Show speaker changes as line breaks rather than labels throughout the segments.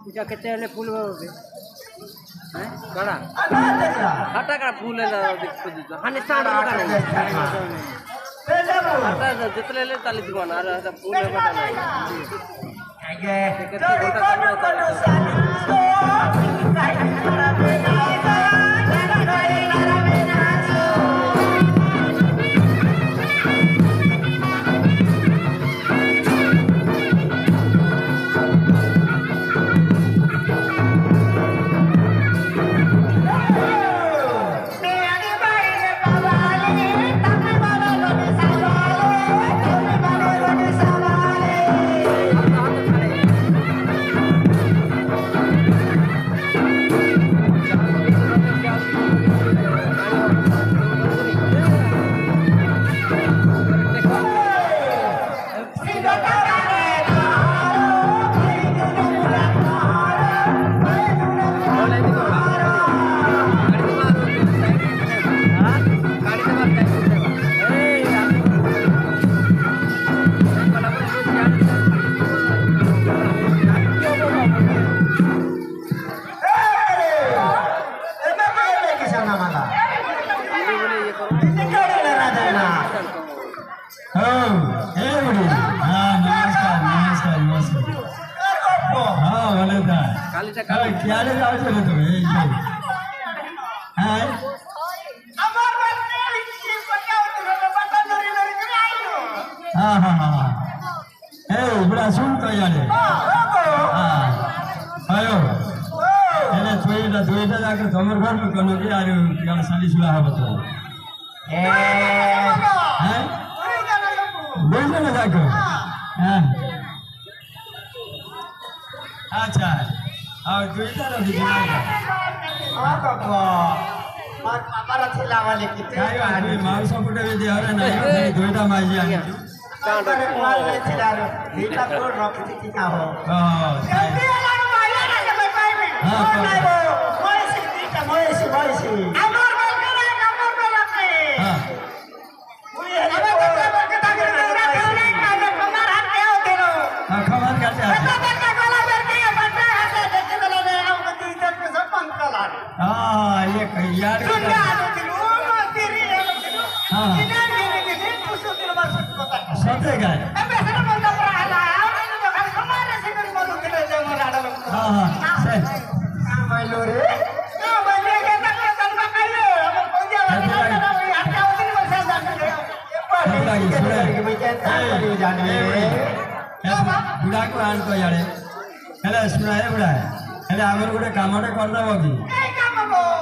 पूजा केते फूल हैं कड़ा हटा का फूल है हाने स्टार्ट होगा नहीं हटा जितने ले ताली दुकान आ रहा है फूल है बता अच्छा और दुईटा रही हमारा थिला वाले कितने आदमी मांस पटे भी दिया रे नहीं दुईटा माई आनी कांडे माल ले थिला रे दुईटा कोड रखती की का हो जल्दी वाला माया ना के पाई में हां नहीं वो मोयसी दुईटा मोयसी अमर बोल के नंबर पे रखे हां मुई है अब के ताके ना कमर हाथ के होते रो हां खबर करते हैं हाँ ये कहीं यार सत्य का बुढ़ा को आन को यारे हेले सुना है बुढ़ा हेले आमर गोटे कामटे करदेव कि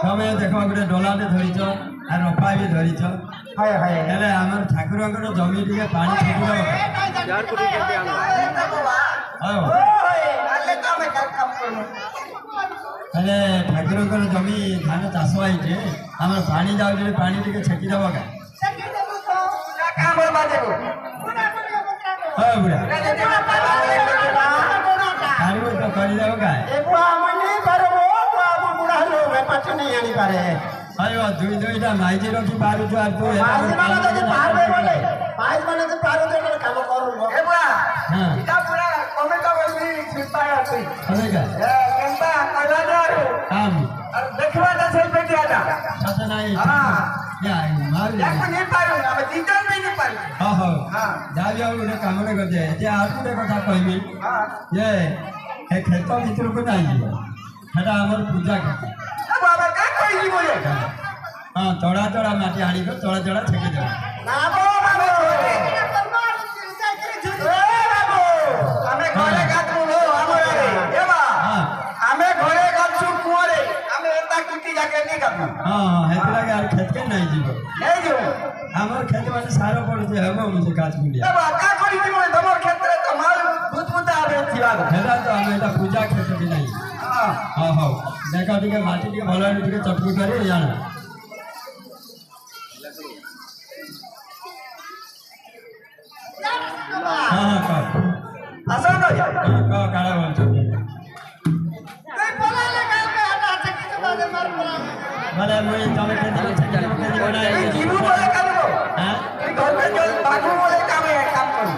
तमे देख गोटे डलाटे धरीच आर रफा भी धरीच हेले आमर ठाकुर जमी टे पानी हेले ठाकुर जमी धान चाष होइए आम पानी जाऊे पानी टे छेकीदेव का बुढ़ा तो करदेव का अयो दुईटा माइजी रखी पारुछु आ तू माइजी माने तो पारबे बोले माइज सरेगा
केंता कला जारू
काम
अरे देखवा ना चल पे आजा
साथ नहीं
हां
या मार ले
एक नहीं पारू अब तीन नहीं पारू
हां
हां
जाबिया उन्हें काम ने कर दे जे आठुटे कथा कहबी
हां
ये हे खेत भीतर को नहीं जीव हेटा हमर पूजा कर
अब बाबा का कोई जी बोले
हां तोड़ा तोड़ा माटी आड़ी को तोड़ा तोड़ा छके दे
ना बाबा हमें घरे गातू हो हमरे ए बा हमें घरे गातू कुआरे हमें एता कुटी जाके नहीं गातू
हां हेतला के खेत के नहीं जीव
नहीं जो
हमर खेत में सारो पड़ जे हबो मुझे काच बुलिया
ए बा का कोई जी बोले तमर क्षेत्र तो माल भूत भूत आबे थिबा
हेला तो हमें एटा पूजा खेत के नहीं
हां
हां हां देखा टिके माटी के भला टिके चटनी करे जाना हां का
आसान हो जाए
का काड़ा बोल
कोई बोला ले का हटा चक्की से बादे मार बोला
भले मुई तमे के दिन छके के दिन बनाए
जीवू बोले काम को
हां
घर में जो बाबू बोले काम है काम करो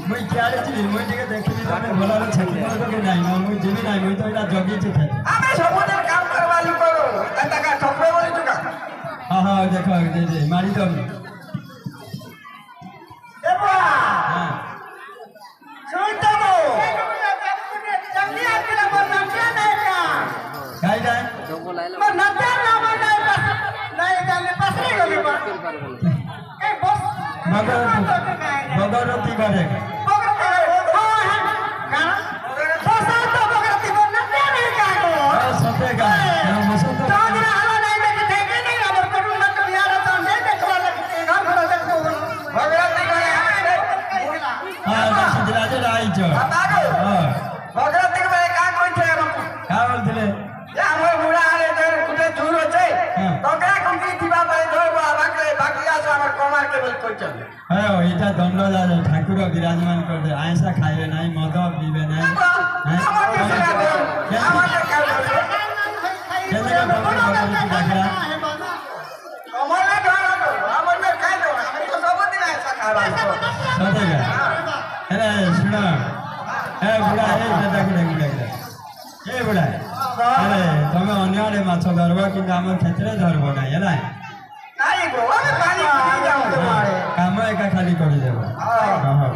मुई क्या रे छी मुई टिके देखली तमे भला रे छके को के नहीं मुई जेबी नहीं मुई तो एटा जगी छी खेत
हमें सबोदर काम करवा लू करो एता का ठोकरे बोले चुका
हां हां देखो दे मारी दो
ए बा
हां
सुनता हो जल्दी आके ना बोल नचिया नहीं का
काय काय
मैं नचिया ना बोल नहीं जाने पास नहीं गली पर ए बस
भगवती करेगा
बगरती हो है गाना फसा तो बगरती को नचिया नहीं का को
सतेगा मसो तो
तो आलो नहीं देखे थे नहीं अब करू ना तो यार तो नहीं देखला लगते घर घर देखो बगरती को
हां सिद्धराज राई जो
बाबा
हां
बगरती को का कोई थे हम
का बोलथिले
या हमर बुढ़ा आले तो कुटे दूर होचे बगरा कंपनी दिबा पाए धोर बाबा के बाकी आस हमर कमार के बोल कोई चल
हां एटा दंड जा ठाकुर विराजमान कर दे आयसा खाइबे नहीं मद पीबे नहीं
हमर के से दे हमर के का
केने का भगवती डाकरा
हमर ले घर हमर में खाइ दो हम तो सब दिन ऐसा खावा
सतेगा अरे सुनो ए बुढ़ा ए दादा के ए बुढ़ा अरे तमे अन्य आड़े माछ धरबो कि हमर क्षेत्र धरबो ना हैला
नहीं गो हम पानी पी जाऊ तुम्हारे
काम एका खाली कर देबो हां हां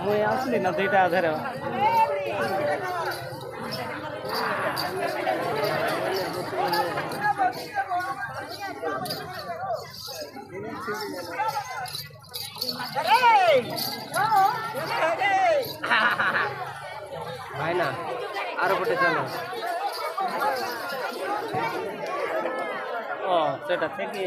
ମୁଁ ଆସିଲି ନା ଦୁଇଟା ଅଧରେ ଭାଇ ନା ଆର ପଟେ ଚାଲ ଓ ସେଟା থেকে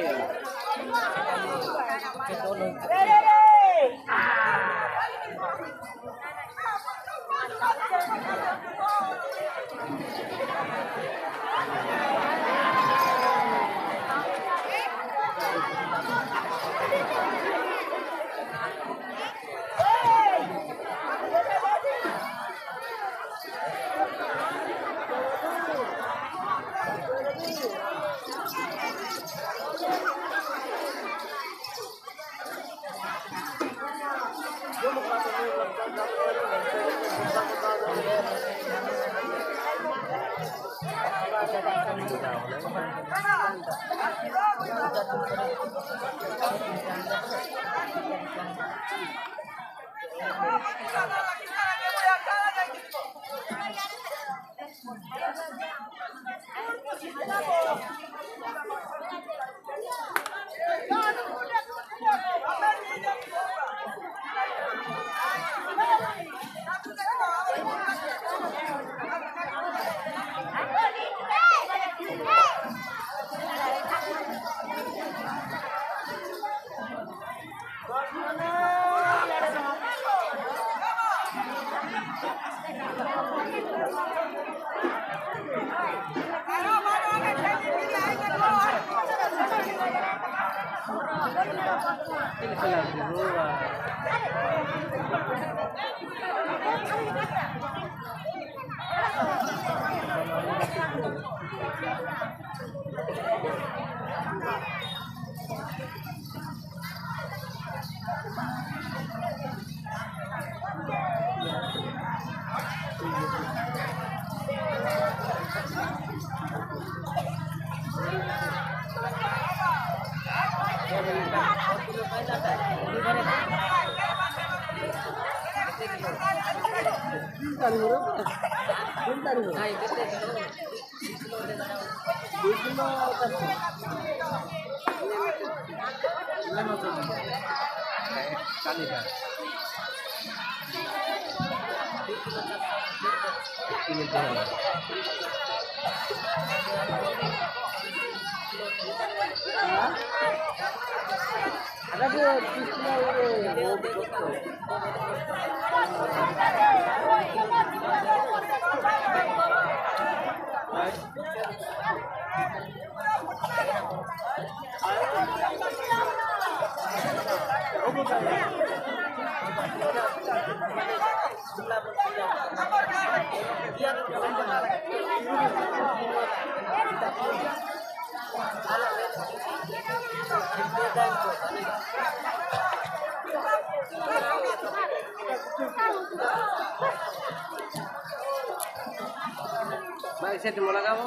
Baik, saya dimulai kamu.